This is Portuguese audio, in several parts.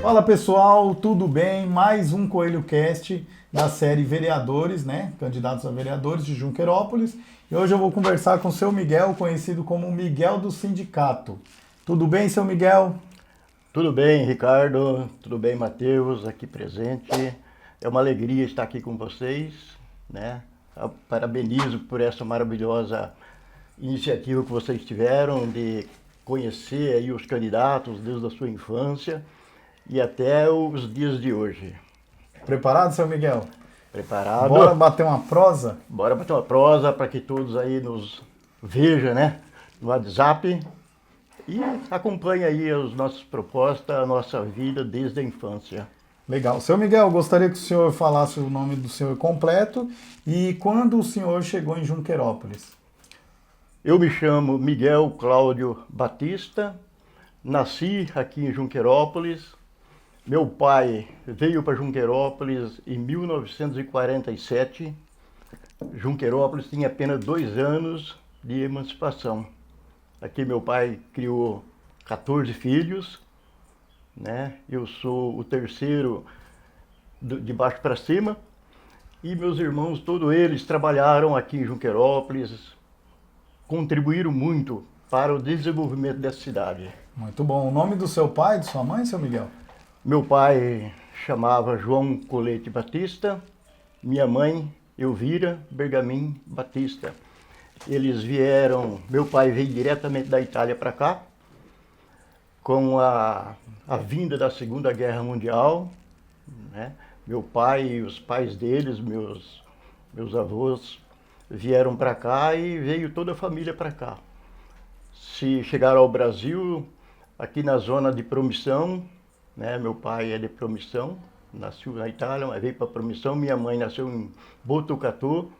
Fala pessoal, tudo bem? Mais um Coelho Cast da série Vereadores, né? Candidatos a vereadores de Junquerópolis. E hoje eu vou conversar com o seu Miguel, conhecido como Miguel do Sindicato. Tudo bem, seu Miguel? Tudo bem, Ricardo? Tudo bem, Matheus, aqui presente. É uma alegria estar aqui com vocês, né? Eu parabenizo por essa maravilhosa iniciativa que vocês tiveram de conhecer aí os candidatos desde a sua infância e até os dias de hoje. Preparado, seu Miguel? Preparado? Bora bater uma prosa? Bora bater uma prosa para que todos aí nos vejam, né? No WhatsApp e acompanhem aí as nossas propostas, a nossa vida desde a infância. Legal. Seu Miguel, gostaria que o senhor falasse o nome do senhor completo e quando o senhor chegou em Junquerópolis. Eu me chamo Miguel Cláudio Batista, nasci aqui em Junquerópolis. Meu pai veio para Junquerópolis em 1947. Junquerópolis tinha apenas 2 anos de emancipação. Aqui meu pai criou 14 filhos, né? Eu sou o terceiro de baixo para cima e meus irmãos, todos eles trabalharam aqui em Junquerópolis, contribuíram muito para o desenvolvimento dessa cidade. Muito bom. O nome do seu pai e de sua mãe, seu Miguel? Meu pai chamava João Colete Batista, minha mãe Elvira Bergamin Batista. Eles vieram, meu pai veio diretamente da Itália para cá, com a vinda da Segunda Guerra Mundial, né? Meu pai e os pais deles, meus avós, vieram para cá e veio toda a família para cá. Se chegaram ao Brasil, aqui na zona de Promissão, né? Meu pai é de Promissão, nasceu na Itália, mas veio para Promissão, minha mãe nasceu em Botucatu.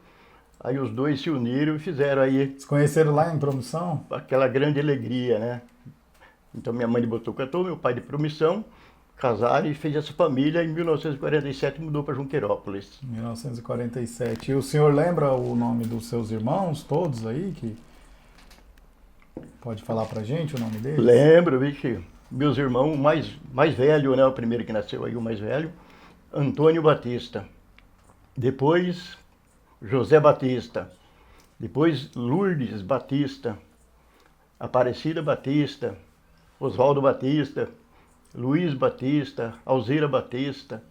Aí os dois se uniram e fizeram aí... Se conheceram lá em Promissão? Aquela grande alegria, né? Então minha mãe de Botucatu, meu pai de Promissão, casaram e fez essa família. Em 1947 mudou para Junquerópolis. 1947. E o senhor lembra o nome dos seus irmãos, todos aí? Que pode falar pra gente o nome deles? Lembro, vixe. Meus irmãos, o mais velho, né? O primeiro que nasceu aí, o mais velho, Antônio Batista. Depois... José Batista, depois Lourdes Batista, Aparecida Batista, Oswaldo Batista, Luiz Batista, Alzira Batista,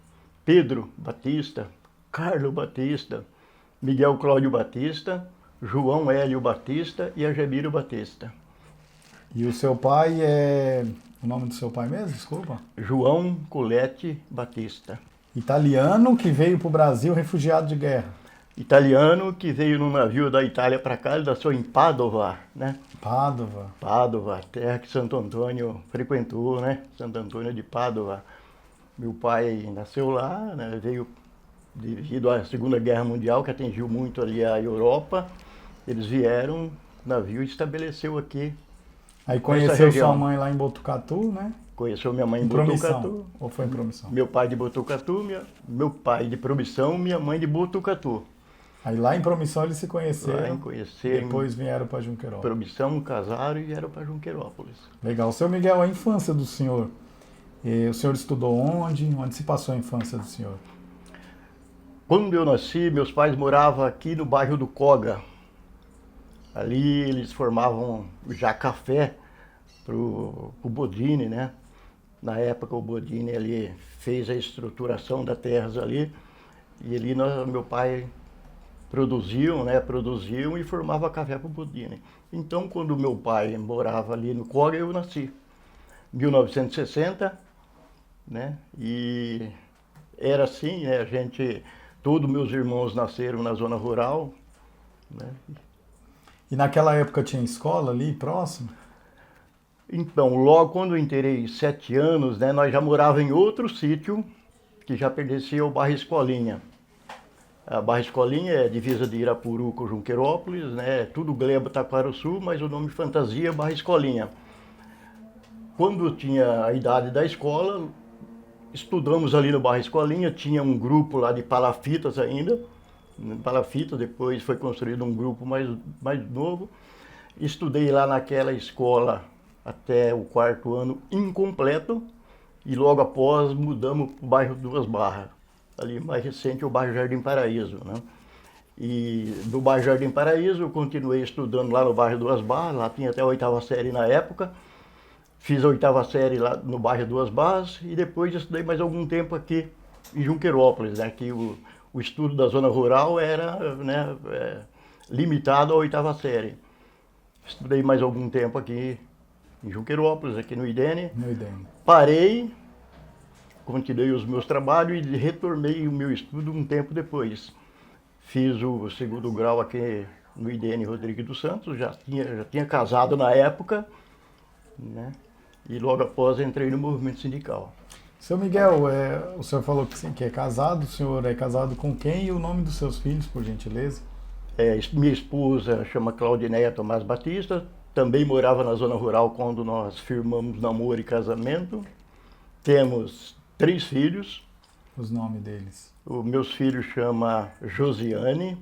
Pedro Batista, Carlos Batista, Miguel Cláudio Batista, João Hélio Batista e Agemiro Batista. E o seu pai é... O nome do seu pai mesmo? Desculpa. João Colete Batista. Italiano que veio para o Brasil refugiado de guerra. Italiano que veio num navio da Itália para cá, ele nasceu em Padova, né? Padova. Padova, terra que Santo Antônio frequentou, né? Santo Antônio de Padova. Meu pai nasceu lá, né? Veio devido à Segunda Guerra Mundial, que atingiu muito ali a Europa. Eles vieram, o navio estabeleceu aqui. Aí conheceu sua mãe lá em Botucatu, né? Conheceu minha mãe em Botucatu. Botucatu. Ou foi em Promissão? Meu pai de Botucatu, meu pai de Promissão, minha mãe de Botucatu. Aí lá em Promissão eles se conheceram, depois vieram para Junquerópolis. Promissão, casaram e vieram para Junquerópolis. Legal. Seu Miguel, a infância do senhor, o senhor estudou onde? Onde se passou a infância do senhor? Quando eu nasci, meus pais moravam aqui no bairro do Coga. Ali eles formavam já café pro Bodini, né? Na época o Bodini ali fez a estruturação das terras ali e ali meu pai produziam e formava café para o Bodini. Então, quando meu pai morava ali no Coga, eu nasci. Em 1960, né? E era assim, né? Todos meus irmãos nasceram na zona rural, né? E naquela época tinha escola ali próximo? Então, logo quando eu inteirei 7 anos, né? Nós já morávamos em outro sítio que já pertencia ao bairro Escolinha. A Barra Escolinha é divisa de Irapuru com Junquerópolis, né? Tudo Gleba, Taquarussu, mas o nome fantasia é Barra Escolinha. Quando eu tinha a idade da escola, estudamos ali no Barra Escolinha, tinha um grupo lá de palafitas ainda, palafitas, depois foi construído um grupo mais novo. Estudei lá naquela escola até o 4º ano incompleto, e logo após mudamos para o bairro Duas Barras. Ali mais recente é o bairro Jardim Paraíso, né? E do bairro Jardim Paraíso eu continuei estudando lá no bairro Duas Barras, lá tinha até a 8ª série na época. Fiz a 8ª série lá no bairro Duas Barras e depois estudei mais algum tempo aqui em Junquerópolis, né? Que o estudo da zona rural era, né, limitado à 8ª série. Estudei mais algum tempo aqui em Junquerópolis, aqui no IDENE. No IDENE. Parei, continuei os meus trabalhos e retornei o meu estudo um tempo depois. Fiz o 2º grau aqui no IDENE Rodrigues dos Santos, já tinha casado na época, né? E logo após entrei no movimento sindical. Seu Miguel, o senhor falou que é casado, o senhor é casado com quem e o nome dos seus filhos, por gentileza? Minha esposa chama Claudineia Tomás Batista, também morava na zona rural quando nós firmamos namoro e casamento. Temos 3 filhos. Os nomes deles? Os meus filhos chamam Josiane,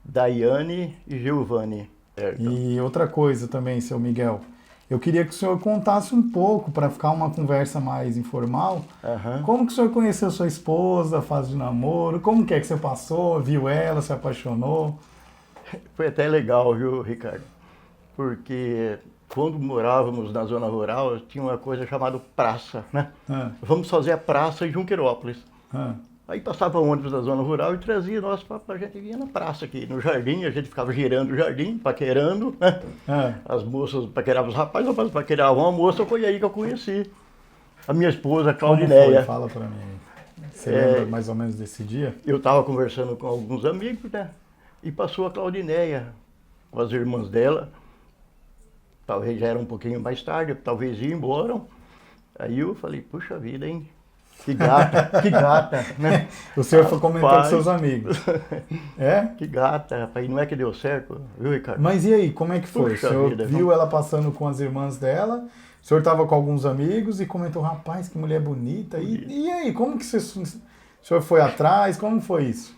Daiane e Giovanni. E outra coisa também, seu Miguel, eu queria que o senhor contasse um pouco, para ficar uma conversa mais informal, como que o senhor conheceu sua esposa, fase de namoro, como que é que você passou, viu ela, se apaixonou? Foi até legal, viu, Ricardo? Porque quando morávamos na zona rural, tinha uma coisa chamada praça, né? Vamos fazer a praça em Junquerópolis. Aí passava ônibus da zona rural e trazia nós para a gente vir na praça aqui, no jardim, a gente ficava girando o jardim, paquerando, né? As moças paqueravam os rapazes paqueravam a moça, foi aí que eu conheci a minha esposa, Claudineia. Fala para mim. Você lembra mais ou menos desse dia? Eu estava conversando com alguns amigos, né? E passou a Claudineia com as irmãs dela. Talvez já era um pouquinho mais tarde, talvez ia embora. Aí eu falei, puxa vida, hein? Que gata, né? O senhor comentou com seus amigos. É? Que gata, rapaz. Não é que deu certo, viu, Ricardo? Mas e aí, como é que foi? Puxa o senhor vida, viu ela passando com as irmãs dela, o senhor estava com alguns amigos e comentou, rapaz, que mulher bonita. E aí, como que o senhor foi atrás? Como foi isso?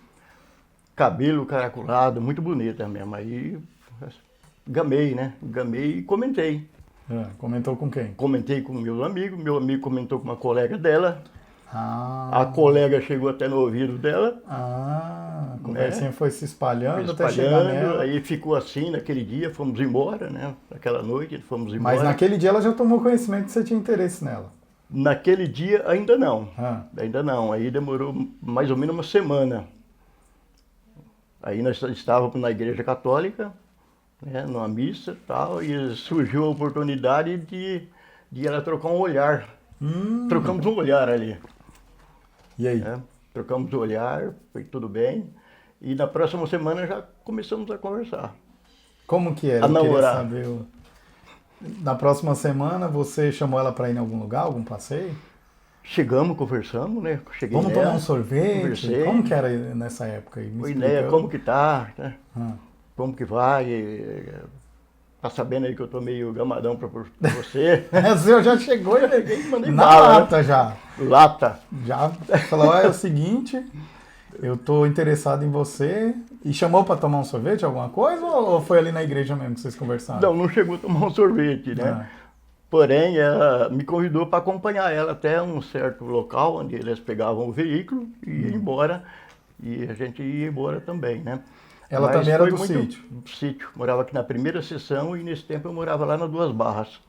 Cabelo caracolado, muito bonita mesmo. Aí gamei, né? Gamei e comentei. Comentou com quem? Comentei com meu amigo comentou com uma colega dela. A colega chegou até no ouvido dela. A conversinha foi se espalhando até chegar nela. Aí ficou assim naquele dia, fomos embora, né? Naquela noite fomos embora. Mas naquele dia ela já tomou conhecimento que você tinha interesse nela? Naquele dia ainda não. Ainda não. Aí demorou mais ou menos uma semana. Aí nós estávamos na igreja católica, né, numa missa e tal, e surgiu a oportunidade de ela trocar um olhar. Trocamos um olhar ali. E aí? Trocamos o olhar, foi tudo bem. E na próxima semana já começamos a conversar. Como que era? A namorar. Saber Na próxima semana você chamou ela para ir em algum lugar, algum passeio? Chegamos, conversamos, né? Vamos tomar um sorvete? Conversei. Como que era nessa época aí? Uma ideia, como que tá, né? Como que vai? Tá sabendo aí que eu tô meio gamadão pra você? O senhor já chegou e peguei e mandei na lata, né? Já. Lata. Já falou, é o seguinte, eu tô interessado em você. E chamou para tomar um sorvete, alguma coisa? Ou foi ali na igreja mesmo que vocês conversaram? Não chegou a tomar um sorvete, né? Porém, ela me convidou para acompanhar ela até um certo local onde eles pegavam o veículo e iam embora. E a gente ia embora também, né? Ela também era do sítio? Sítio. Morava aqui na primeira seção e nesse tempo eu morava lá nas Duas Barras.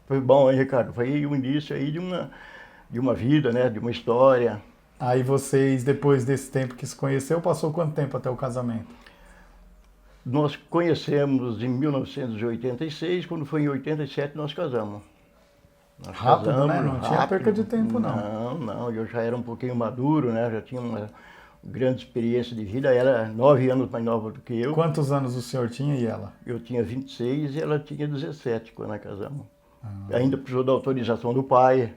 Foi bom, hein, Ricardo? Foi o início aí de uma vida, né? De uma história. Aí vocês, depois desse tempo que se conheceu, passou quanto tempo até o casamento? Nós conhecemos em 1986, quando foi em 87 nós casamos. Rápido, né? Não tinha perca de tempo, não. Não, eu já era um pouquinho maduro, né? Já tinha uma grande experiência de vida. Ela era 9 anos mais nova do que eu. Quantos anos o senhor tinha e ela? Eu tinha 26 e ela tinha 17 quando nós casamos. Ainda precisou da autorização do pai.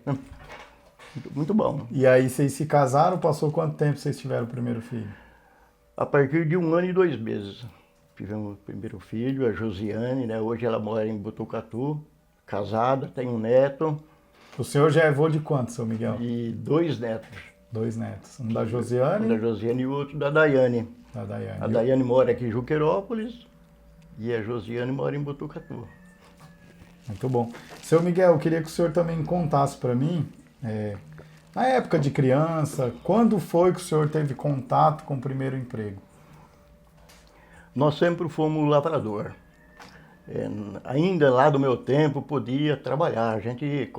Muito bom. E aí vocês se casaram, passou quanto tempo vocês tiveram o primeiro filho? A partir de 1 ano e 2 meses. Tivemos o primeiro filho, a Josiane, né? Hoje ela mora em Botucatu, casada, tem um neto. O senhor já é avô de quanto, seu Miguel? E 2 netos. 2 netos. Um da Josiane? Um da Josiane e o outro da Daiane. Da Daiane. A Daiane mora aqui em Junquerópolis e a Josiane mora em Botucatu. Muito bom. Seu Miguel, eu queria que o senhor também contasse para mim, na época de criança, quando foi que o senhor teve contato com o primeiro emprego? Nós sempre fomos lavrador. Ainda lá do meu tempo podia trabalhar. A gente,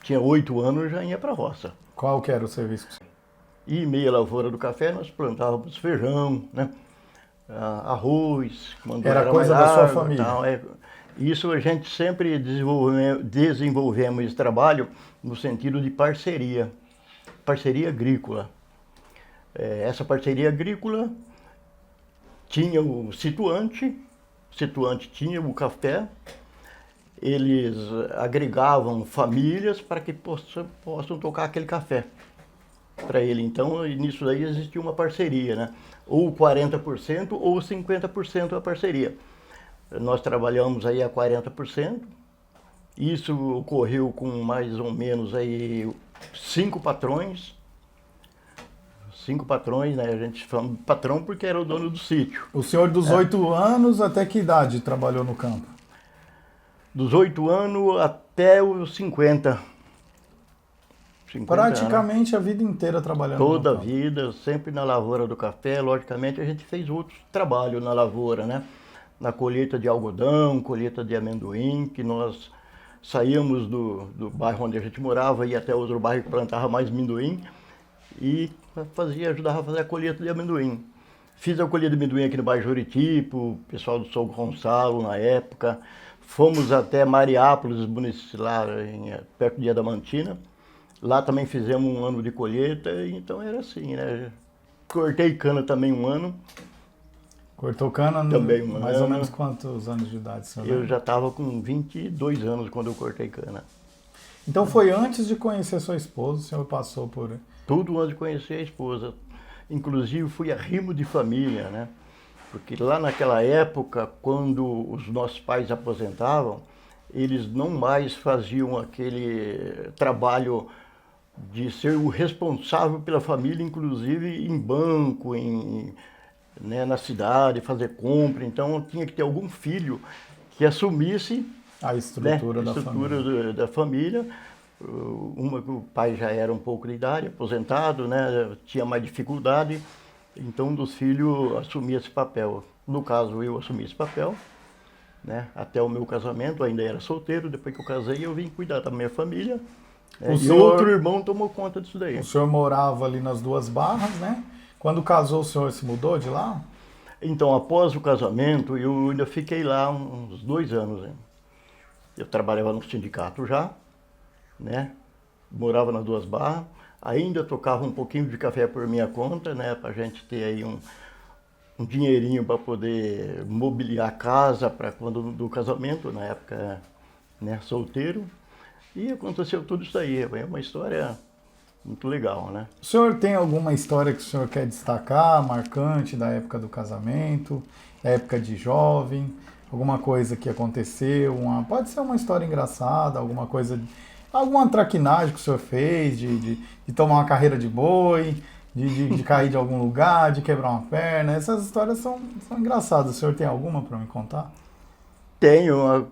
tinha 8 anos, já ia para a roça. Qual que era o serviço? E meia lavoura do café nós plantávamos feijão, né? Arroz, quando Era mais coisa da sua água, família? tal. Isso a gente sempre desenvolvemos esse trabalho no sentido de parceria agrícola. Essa parceria agrícola tinha o situante tinha o café, eles agregavam famílias para que possam tocar aquele café para ele. Então, nisso daí existia uma parceria, né? Ou 40% ou 50% a parceria. Nós trabalhamos aí a 40%. Isso ocorreu com mais ou menos aí 5 patrões. 5 patrões, né? A gente fala patrão porque era o dono do sítio. O senhor dos 8 anos, até que idade trabalhou no campo? Dos 8 anos até os 50. Praticamente a vida inteira trabalhando Toda a no campo. vida, sempre na lavoura do café. Logicamente a gente fez outros trabalhos na lavoura, né? Na colheita de algodão, colheita de amendoim, que nós saíamos do bairro onde a gente morava, ia até outro bairro que plantava mais amendoim e ajudava a fazer a colheita de amendoim. Fiz a colheita de amendoim aqui no bairro Juritipo, o pessoal do São Gonçalo na época. Fomos até Mariápolis, lá perto de Diamantina. Lá também fizemos um ano de colheita, então era assim, né? Cortei cana também um ano. Cortou cana também mais ou menos quantos anos de idade, senhor? Eu já estava com 22 anos quando eu cortei cana. Então foi antes de conhecer sua esposa, o senhor passou por... Tudo antes de conhecer a esposa. Inclusive fui arrimo de família, né? Porque lá naquela época, quando os nossos pais aposentavam, eles não mais faziam aquele trabalho de ser o responsável pela família, inclusive em banco, né, na cidade, fazer compra. Então tinha que ter algum filho que assumisse a estrutura, né, da família. O pai já era um pouco de idade, aposentado, né, tinha mais dificuldade, então um dos filhos assumia esse papel. No caso, eu assumi esse papel, né, até o meu casamento, ainda era solteiro. Depois que eu casei, eu vim cuidar da minha família. E outro irmão tomou conta disso daí. O senhor morava ali nas Duas Barras, né? Quando casou, o senhor se mudou de lá? Então, após o casamento, eu ainda fiquei lá uns 2 anos. Né? Eu trabalhava no sindicato já, né? Morava nas Duas Barras, ainda tocava um pouquinho de café por minha conta, né? Para a gente ter aí um dinheirinho para poder mobiliar a casa para quando do casamento, na época, né? Solteiro. E aconteceu tudo isso aí. É uma história muito legal, né? O senhor tem alguma história que o senhor quer destacar, marcante da época do casamento, época de jovem, alguma coisa que aconteceu, pode ser uma história engraçada, alguma coisa, alguma traquinagem que o senhor fez, de tomar uma carreira de boi, de cair de algum lugar, de quebrar uma perna. Essas histórias são engraçadas. O senhor tem alguma para me contar? Tenho.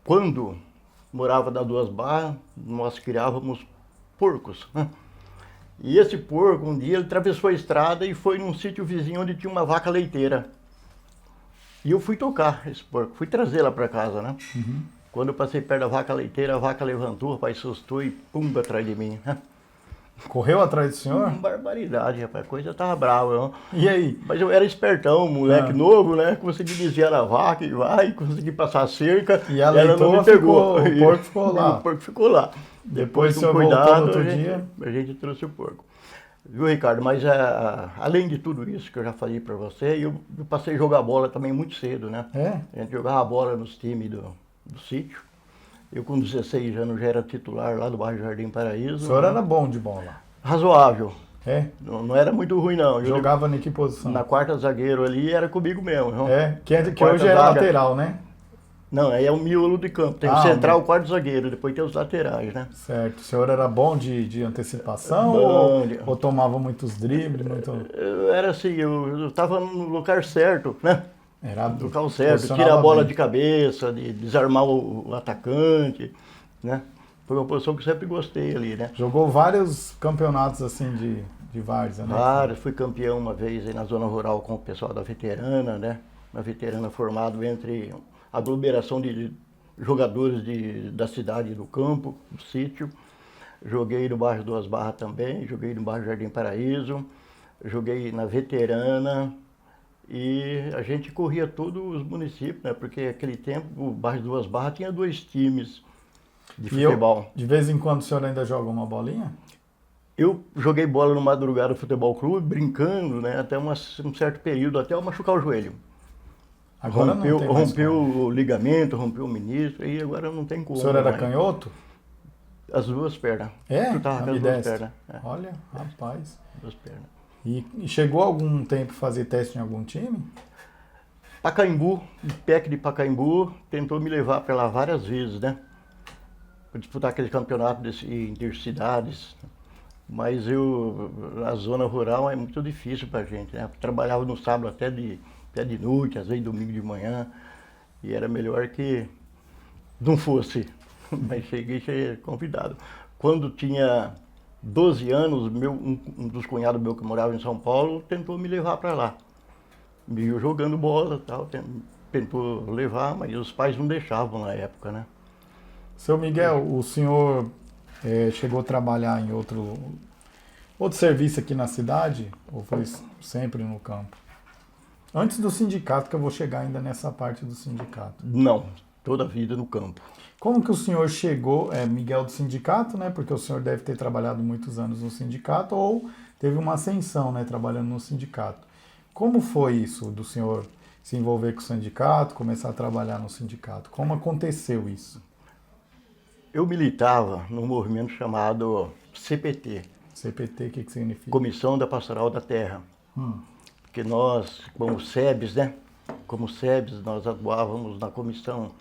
Quando morava nas Duas Barras, nós criávamos porcos, né? E esse porco, um dia, ele atravessou a estrada e foi num sítio vizinho onde tinha uma vaca leiteira. E eu fui tocar esse porco, fui trazê-la para casa, né? Uhum. Quando eu passei perto da vaca leiteira, a vaca levantou, o rapaz assustou e pumba atrás de mim, né? Correu atrás do senhor? Barbaridade, rapaz, a coisa tava brava. Não? E aí? Mas eu era espertão, moleque novo, né? Consegui desviar a vaca e consegui passar a cerca. E ela não me pegou. O porco ficou lá. O porco ficou lá. Depois com cuidado, a gente trouxe o porco. Viu, Ricardo? Mas além de tudo isso que eu já falei para você, eu passei a jogar bola também muito cedo, né? É? A gente jogava bola nos times do sítio. Eu com 16 anos já era titular lá do bairro Jardim Paraíso. O senhor era bom de bola? Razoável. É? Não era muito ruim, não. Eu jogava em que posição? Na quarta zagueiro ali era comigo mesmo. Não? Que hoje é lateral, né? Não, aí é o miolo de campo. Tem o central, o quarto zagueiro, depois tem os laterais, né? Certo. O senhor era bom de antecipação ou tomava muitos dribles? Eu era assim, eu estava no lugar certo, né? Era do local certo, posicionava tirar a bola bem. de cabeça, de desarmar o atacante, né? Foi uma posição que eu sempre gostei ali, né? Jogou vários campeonatos assim de várzea, né? Vários, fui campeão uma vez aí na zona rural com o pessoal da veterana, né? Uma veterana formado entre aglomeração de jogadores da cidade e do campo, do sítio. Joguei no bairro Duas Barras também, joguei no bairro Jardim Paraíso, joguei na veterana e a gente corria todos os municípios, né? Porque naquele tempo o bairro Duas Barras tinha 2 times de futebol. De vez em quando o senhor ainda joga uma bolinha? Eu joguei bola no Madrugada Futebol Clube, brincando, né? Até um certo período, até eu machucar o joelho. Agora Rompeu, não tem mais rompeu como. o ligamento, rompeu o menisco, e agora não tem como. O senhor era mais. canhoto? As duas pernas. É? Eu tava com as duas Ambidestro. pernas. É, Olha, rapaz. duas pernas. E chegou algum tempo fazer teste em algum time? Pacaembu, o PEC de Pacaembu, tentou me levar para lá várias vezes, né? Para disputar aquele campeonato intercidades. Mas a zona rural é muito difícil pra gente, né? Eu trabalhava no sábado até de noite, às vezes domingo de manhã, e era melhor que não fosse. Mas cheguei convidado. Quando tinha 12 anos, um dos cunhados meu que morava em São Paulo tentou me levar para lá. Me viu jogando bola e tal, tentou levar, mas os pais não deixavam na época, né? Seu Miguel, o senhor chegou a trabalhar em outro serviço aqui na cidade? Ou foi sempre no campo? Antes do sindicato, que eu vou chegar ainda nessa parte do sindicato. Não, toda a vida no campo. Como que o senhor chegou, Miguel do sindicato, né? Porque o senhor deve ter trabalhado muitos anos no sindicato ou teve uma ascensão, né, trabalhando no sindicato. Como foi isso do senhor se envolver com o sindicato, começar a trabalhar no sindicato? Como aconteceu isso? Eu militava num movimento chamado CPT, CPT, o que significa? Comissão da Pastoral da Terra. Porque nós, como SEBs, né? Como SEBs, nós atuávamos na Comissão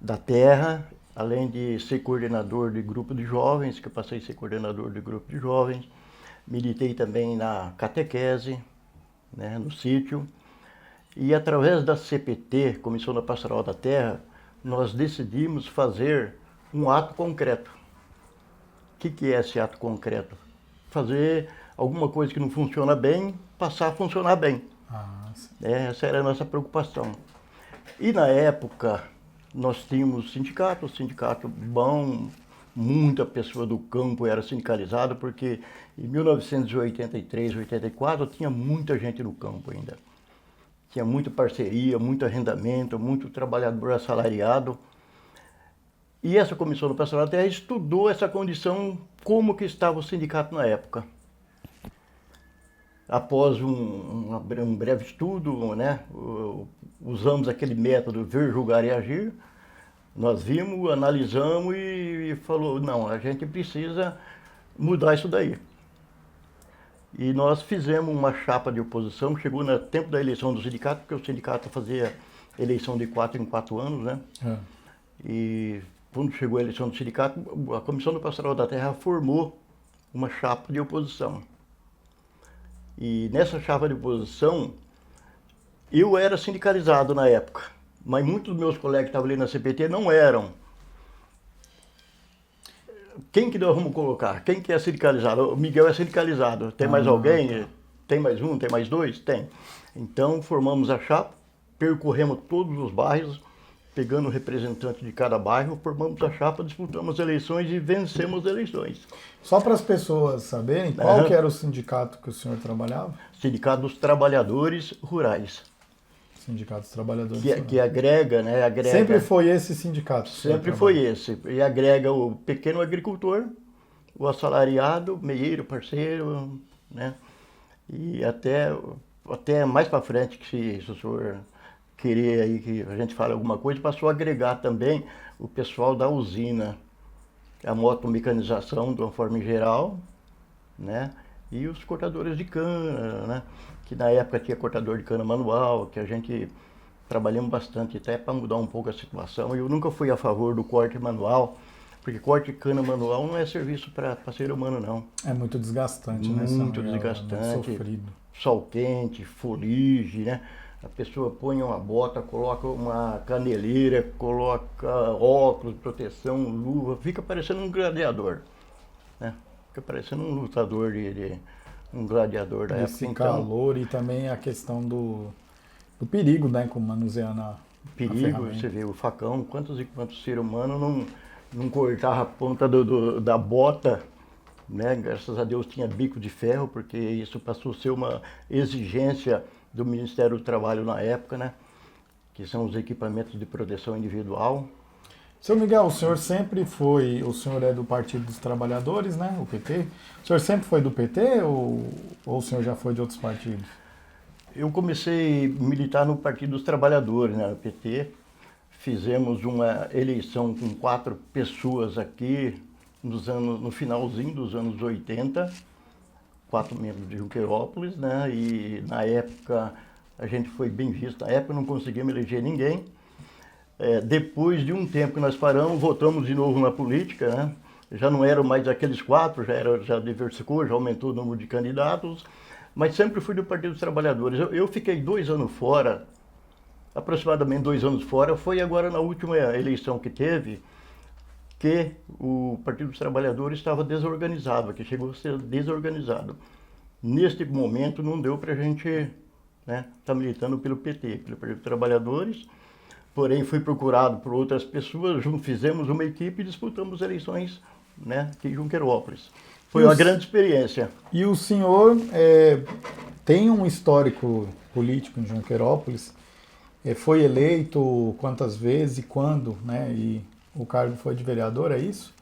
da Terra, além de ser coordenador de grupo de jovens, que eu passei a ser coordenador de grupo de jovens. Militei também na catequese, né, no sítio. E através da CPT, Comissão da Pastoral da Terra, nós decidimos fazer um ato concreto. O que é esse ato concreto? Fazer alguma coisa que não funciona bem, passar a funcionar bem. Essa era a nossa preocupação. E na época, nós tínhamos um sindicato bom, muita pessoa do campo era sindicalizada, porque em 1983, 84, tinha muita gente no campo ainda. Tinha muita parceria, muito arrendamento, muito trabalhador assalariado. E essa Comissão do Pastoral da Terra estudou essa condição, como que estava o sindicato na época. Após um breve estudo, né, usamos aquele método ver, julgar e agir, nós vimos, analisamos e falou, não, a gente precisa mudar isso daí. E nós fizemos uma chapa de oposição, chegou no tempo da eleição do sindicato, porque o sindicato fazia eleição de 4 em 4 anos, né? E quando chegou a eleição do sindicato, a Comissão do Pastoral da Terra formou uma chapa de oposição. E nessa chapa de oposição, eu era sindicalizado na época, mas muitos dos meus colegas que estavam ali na CPT não eram. Quem que nós vamos colocar? Quem que é sindicalizado? O Miguel é sindicalizado. Tem mais alguém? Tem mais um? Tem mais dois? Tem. Então formamos a chapa, percorremos todos os bairros, pegando representante de cada bairro, formamos a chapa, disputamos as eleições e vencemos as eleições. Só para as pessoas saberem, qual que era o sindicato que o senhor trabalhava? Sindicato dos Trabalhadores Rurais. Sindicato dos Trabalhadores Que agrega, né? Agrega, sempre foi esse sindicato? Sempre foi esse. E agrega o pequeno agricultor, o assalariado, meieiro, parceiro, né? E até mais para frente, que se o senhor querer aí que a gente fale alguma coisa, passou a agregar também o pessoal da usina, a motomecanização de uma forma geral, né? E os cortadores de cana, né? Que na época tinha cortador de cana manual, que a gente trabalhamos bastante até para mudar um pouco a situação. Eu nunca fui a favor do corte manual, porque corte de cana manual não é serviço para ser humano, não. É muito desgastante, né? Muito desgastante. É muito sofrido. Sol quente, fuligem, né? A pessoa põe uma bota, coloca uma caneleira, coloca óculos, proteção, luva, fica parecendo um gladiador, né? Fica parecendo um lutador um gladiador da época. Esse Então, calor e também a questão do perigo, né, com manuseando a perigo, ferramenta. você vê o facão, quantos e quantos seres humanos não cortava a ponta da bota, né? Graças a Deus tinha bico de ferro, porque isso passou a ser uma exigência do Ministério do Trabalho na época, né? Que são os equipamentos de proteção individual. Seu Miguel, o senhor é do Partido dos Trabalhadores, né, o PT? O senhor sempre foi do PT ou o senhor já foi de outros partidos? Eu comecei a militar no Partido dos Trabalhadores, né, no PT. Fizemos uma eleição com 4 pessoas aqui no finalzinho dos anos 80, 4 membros de Junquerópolis, né? E na época a gente foi bem visto. Na época não conseguimos eleger ninguém. Depois de um tempo que nós paramos, voltamos de novo na política, né? Já não eram mais aqueles 4, já diversificou, já aumentou o número de candidatos, mas sempre fui do Partido dos Trabalhadores. Eu fiquei 2 anos fora, aproximadamente 2 anos fora, foi agora na última eleição que teve, que o Partido dos Trabalhadores estava desorganizado, que chegou a ser desorganizado. Neste momento não deu para a gente, né, estar militando pelo PT, pelo Partido dos Trabalhadores, porém fui procurado por outras pessoas, fizemos uma equipe e disputamos eleições, né, aqui em Junquerópolis. Foi uma grande experiência. E o senhor tem um histórico político em Junquerópolis, foi eleito quantas vezes e quando, né? E o cargo foi de vereador, é isso?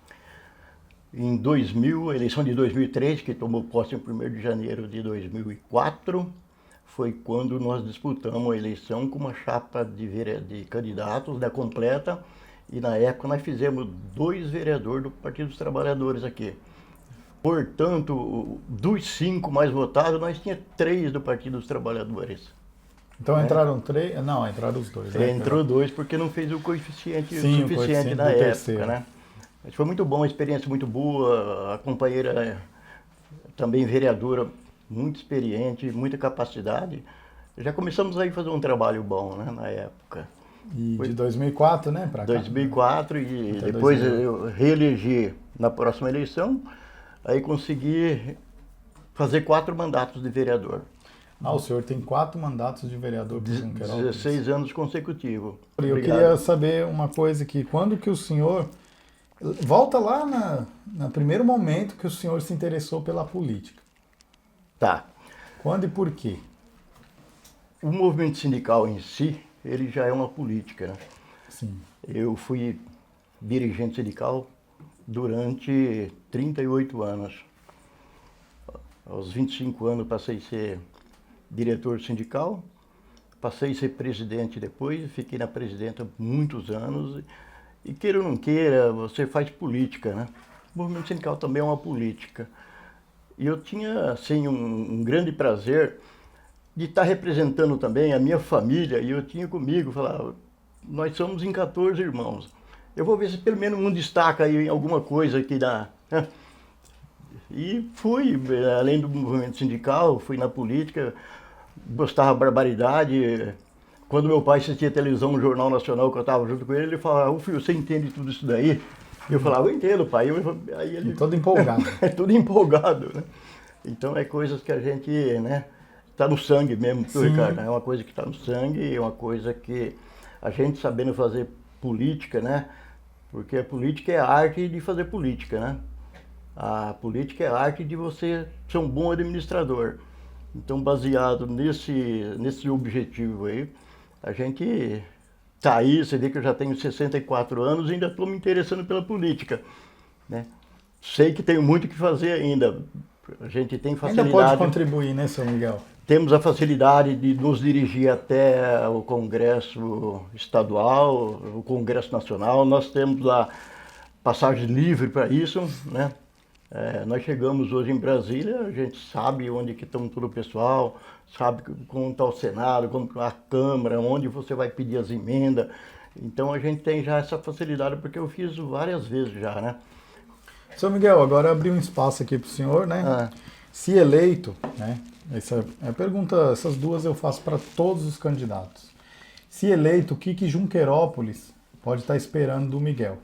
Em 2000, a eleição de 2003, que tomou posse em 1º de janeiro de 2004, foi quando nós disputamos a eleição com uma chapa de candidatos, né, completa, e na época nós fizemos 2 vereadores do Partido dos Trabalhadores aqui. Portanto, dos 5 mais votados, nós tínhamos 3 do Partido dos Trabalhadores. Então entraram 3? Não, entraram os 2. Né? Entrou 2 porque não fez o coeficiente Sim, suficiente o coeficiente na do época, terceiro. né? Mas foi muito bom, uma experiência muito boa, a companheira também vereadora, muito experiente, muita capacidade. Já começamos aí a fazer um trabalho bom, né, na época. E de 2004, né, para cá? 2004 e Até depois 2008. eu reelegi na próxima eleição, aí consegui fazer 4 mandatos de vereador. O senhor tem 4 mandatos de vereador por Junquerópolis. 16 anos consecutivos. Eu queria saber uma coisa aqui, quando que o senhor... Volta lá no primeiro momento que o senhor se interessou pela política. Tá. Quando e por quê? O movimento sindical em si, ele já é uma política, né? Sim. Eu fui dirigente sindical durante 38 anos. Aos 25 anos passei a ser diretor sindical, passei a ser presidente depois, fiquei na presidenta muitos anos. E queira ou não queira, você faz política, né? O movimento sindical também é uma política. E eu tinha, assim, um grande prazer de estar representando também a minha família, e eu tinha comigo, falava, nós somos em 14 irmãos. Eu vou ver se pelo menos um destaca aí em alguma coisa aqui da... E fui, além do movimento sindical, fui na política, gostava barbaridade. Quando meu pai assistia televisão no Jornal Nacional, que eu estava junto com ele, ele falava, filho, você entende tudo isso daí? Eu falava, eu entendo, pai. Aí ele... Todo empolgado. É tudo empolgado, né? Então é coisas que a gente, né, está no sangue mesmo, Ricardo. É uma coisa que está no sangue, é uma coisa que a gente sabendo fazer política, né? Porque a política é a arte de fazer política, né? A política é a arte de você ser um bom administrador. Então, baseado nesse objetivo aí, a gente tá aí, você vê que eu já tenho 64 anos e ainda estou me interessando pela política, né? Sei que tenho muito o que fazer ainda. A gente tem facilidade... Ainda pode contribuir, né, seu Miguel? Temos a facilidade de nos dirigir até o Congresso Estadual, o Congresso Nacional. Nós temos a passagem livre para isso, né? Nós chegamos hoje em Brasília, a gente sabe onde que estão todo o pessoal, sabe como está o Senado, como a Câmara, onde você vai pedir as emendas. Então a gente tem já essa facilidade, porque eu fiz várias vezes já, né? Seu Miguel, agora abri um espaço aqui para o senhor, né? Se eleito, né? Essa é a pergunta, essas duas eu faço para todos os candidatos. Se eleito, o que Junquerópolis pode estar esperando do Miguel?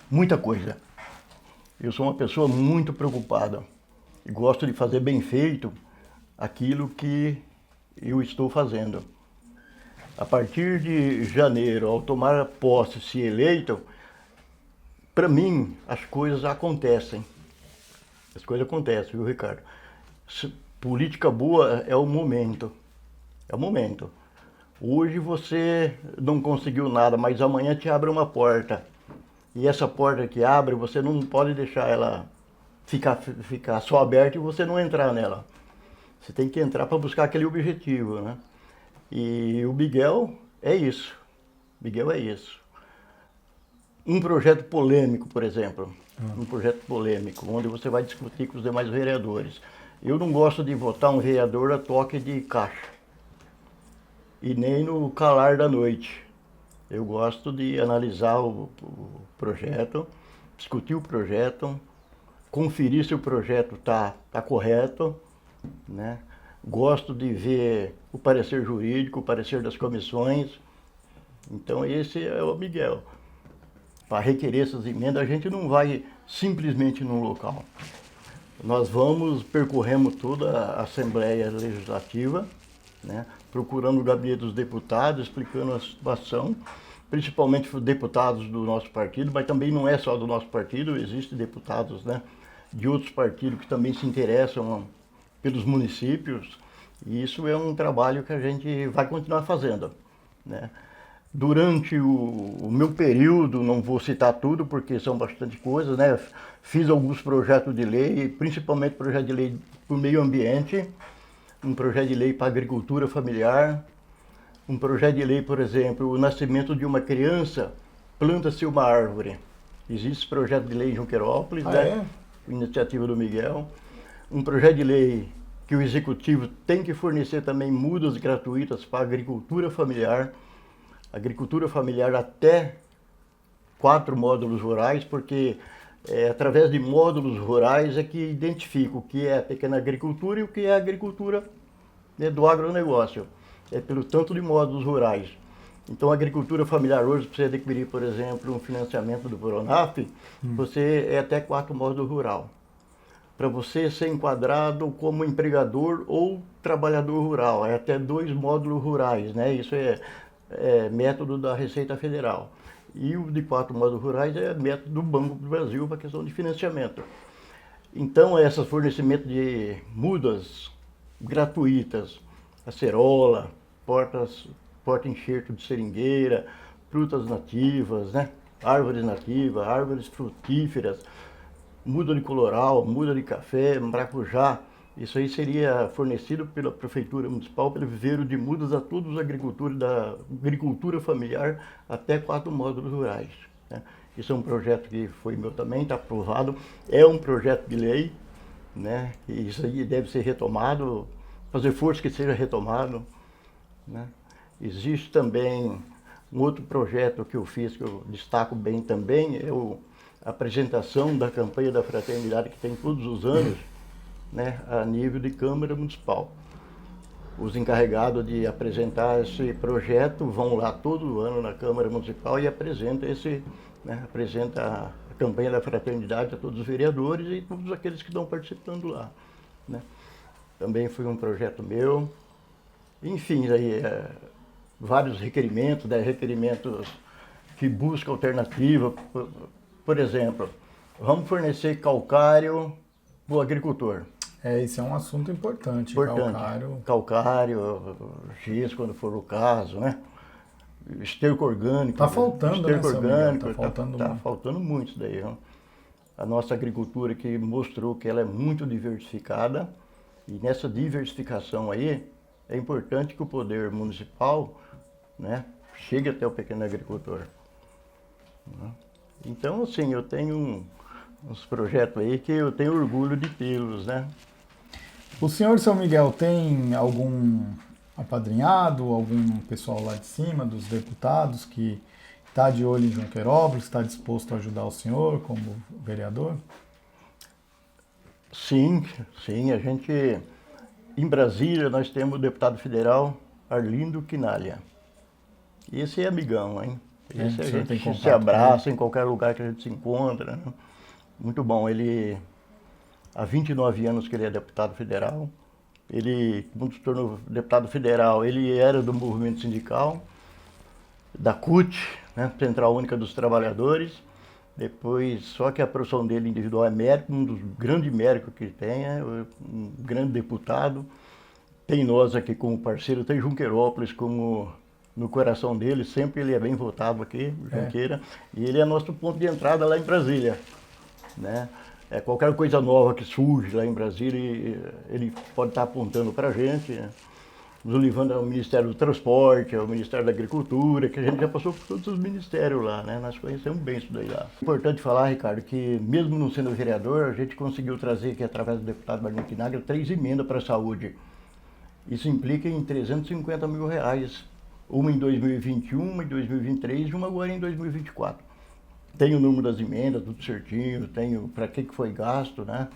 Muita coisa. Eu sou uma pessoa muito preocupada e gosto de fazer bem feito aquilo que eu estou fazendo. A partir de janeiro, ao tomar posse, se eleito, para mim as coisas acontecem. As coisas acontecem, viu, Ricardo? Política boa é o momento. É o momento. Hoje você não conseguiu nada, mas amanhã te abre uma porta. E essa porta que abre, você não pode deixar ela ficar só aberta e você não entrar nela. Você tem que entrar para buscar aquele objetivo, né? E o Miguel é isso. Miguel é isso. Um projeto polêmico, por exemplo. Um projeto polêmico, onde você vai discutir com os demais vereadores. Eu não gosto de votar um vereador a toque de caixa. E nem no calar da noite. Eu gosto de analisar o projeto, discutir o projeto, conferir se o projeto tá correto, né? Gosto de ver o parecer jurídico, o parecer das comissões. Então esse é o Miguel. Para requerer essas emendas, a gente não vai simplesmente num local. Nós percorremos toda a Assembleia Legislativa, né? Procurando o gabinete dos deputados, explicando a situação, principalmente os deputados do nosso partido, mas também não é só do nosso partido, existem deputados, né, de outros partidos que também se interessam pelos municípios, e isso é um trabalho que a gente vai continuar fazendo, né? Durante o meu período, não vou citar tudo porque são bastante coisas, né? Fiz alguns projetos de lei, principalmente projeto de lei para o meio ambiente, um projeto de lei para a agricultura familiar, um projeto de lei, por exemplo, o nascimento de uma criança, planta-se uma árvore. Existe esse projeto de lei em Junquerópolis, né? Iniciativa do Miguel. Um projeto de lei que o Executivo tem que fornecer também mudas gratuitas para a agricultura familiar. Agricultura familiar até 4 módulos rurais, porque através de módulos rurais é que identifica o que é a pequena agricultura e o que é a agricultura, né, do agronegócio. É pelo tanto de módulos rurais. Então a agricultura familiar hoje, para você adquirir, por exemplo, um financiamento do Pronaf, você é até 4 módulos rural. Para você ser enquadrado como empregador ou trabalhador rural, é até 2 módulos rurais, né? Isso é método da Receita Federal. E o de 4 módulos rurais é método do Banco do Brasil para questão de financiamento. Então, esses fornecimentos de mudas gratuitas, acerola, porta-enxerto de seringueira, frutas nativas, né? Árvores nativas, árvores frutíferas, muda de coloral, muda de café, maracujá. Isso aí seria fornecido pela Prefeitura Municipal, pelo viveiro de mudas a todos os agricultores da agricultura familiar até 4 módulos rurais, né? Isso é um projeto que foi meu também, está aprovado, é um projeto de lei, né? E isso aí deve ser retomado, fazer força que seja retomado, né? Existe também um outro projeto que eu fiz, que eu destaco bem também, é a apresentação da campanha da fraternidade que tem todos os anos, né, a nível de Câmara Municipal. Os encarregados de apresentar esse projeto vão lá todo ano na Câmara Municipal e apresenta apresenta a campanha da fraternidade a todos os vereadores e todos aqueles que estão participando lá, né? Também foi um projeto meu. Enfim, aí, vários requerimentos, né, requerimentos que buscam alternativa. Por exemplo, vamos fornecer calcário para o agricultor. Esse é um assunto importante. Calcário, giz, quando for o caso, né? Esterco orgânico. Tá faltando, esterco né, orgânico, Tá faltando tá faltando muito isso daí. Viu? A nossa agricultura que mostrou que ela é muito diversificada, e nessa diversificação aí, é importante que o poder municipal, né, chegue até o pequeno agricultor. Então, assim, eu tenho uns projetos aí que eu tenho orgulho de tê-los, né? O senhor, seu Miguel, tem algum apadrinhado, algum pessoal lá de cima, dos deputados, que está de olho em Junquerópolis, está disposto a ajudar o senhor como vereador? Sim, sim, em Brasília nós temos o deputado federal Arlindo Quinalha. Esse é amigão, hein? Esse O a senhor tem gente contato se abraça em qualquer lugar que a gente se encontra, né? Muito bom, ele há 29 anos que ele é deputado federal. Ele, quando se tornou deputado federal, ele era do movimento sindical, da CUT, né, Central Única dos Trabalhadores. Depois, só que a profissão dele individual é médico, um dos grandes médicos que tem, é um grande deputado. Tem nós aqui como parceiro, tem Junquerópolis como no coração dele, sempre ele é bem votado aqui, Junqueira, e ele é nosso ponto de entrada lá em Brasília, né? Qualquer coisa nova que surge lá em Brasília, ele pode estar apontando para a gente, né? Nos levando ao Ministério do Transporte, ao Ministério da Agricultura, que a gente já passou por todos os ministérios lá, né? Nós conhecemos bem isso daí lá. É importante falar, Ricardo, que mesmo não sendo vereador, a gente conseguiu trazer aqui, através do deputado Arlindo Quinalha, 3 emendas para a saúde. Isso implica em R$350 mil, uma em 2021, uma em 2023 e uma agora em 2024. Tenho o número das emendas, tudo certinho, tenho para que foi gasto, né?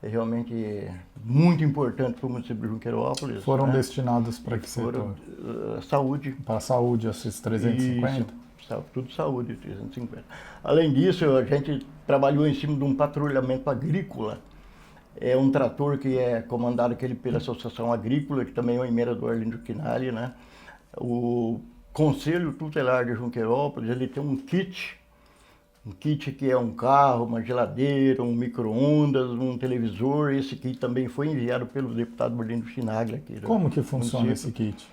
É realmente muito importante para o município de Junquerópolis. Foram né? destinados para que Foram setor? Saúde. Para a saúde, esses 350? Isso, tudo saúde, 350. Além disso, a gente trabalhou em cima de um patrulhamento agrícola. É um trator que é comandado pela Associação Agrícola, que também é uma emenda do Arlindo Quinalha, né? O Conselho Tutelar de Junquerópolis, ele tem um kit que é um carro, uma geladeira, um micro-ondas, um televisor. Esse kit também foi enviado pelo deputado Arlindo Quinalha aqui. Como que funciona esse kit?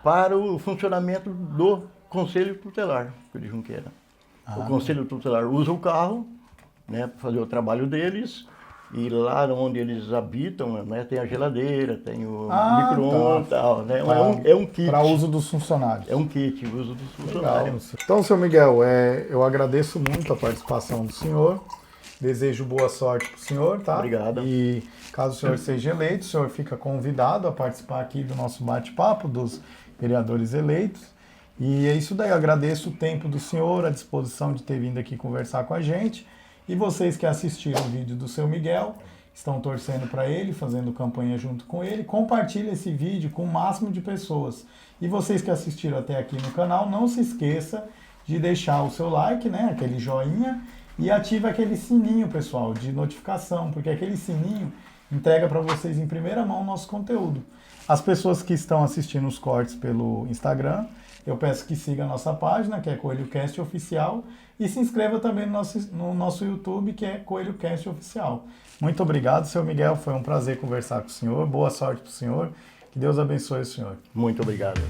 Para o funcionamento do Conselho Tutelar de Junqueira. O Conselho Tutelar usa o carro, né, para fazer o trabalho deles, e lá onde eles habitam, né, tem a geladeira, tem o micro-ondas e tal, né? É um kit. Para uso dos funcionários. É um kit, uso dos funcionários. Então, seu Miguel, eu agradeço muito a participação do senhor, desejo boa sorte para o senhor, tá? Obrigado. E caso o senhor seja eleito, o senhor fica convidado a participar aqui do nosso bate-papo dos vereadores eleitos. E é isso daí, eu agradeço o tempo do senhor, a disposição de ter vindo aqui conversar com a gente. E vocês que assistiram o vídeo do seu Miguel, estão torcendo para ele, fazendo campanha junto com ele, compartilhe esse vídeo com o máximo de pessoas. E vocês que assistiram até aqui no canal, não se esqueça de deixar o seu like, né, aquele joinha, e ative aquele sininho, pessoal, de notificação, porque aquele sininho entrega para vocês em primeira mão o nosso conteúdo. As pessoas que estão assistindo os cortes pelo Instagram, eu peço que siga a nossa página, que é CoelhoCast Oficial, e se inscreva também no nosso YouTube, que é CoelhoCast Oficial. Muito obrigado, seu Miguel. Foi um prazer conversar com o senhor. Boa sorte para o senhor. Que Deus abençoe o senhor. Muito obrigado.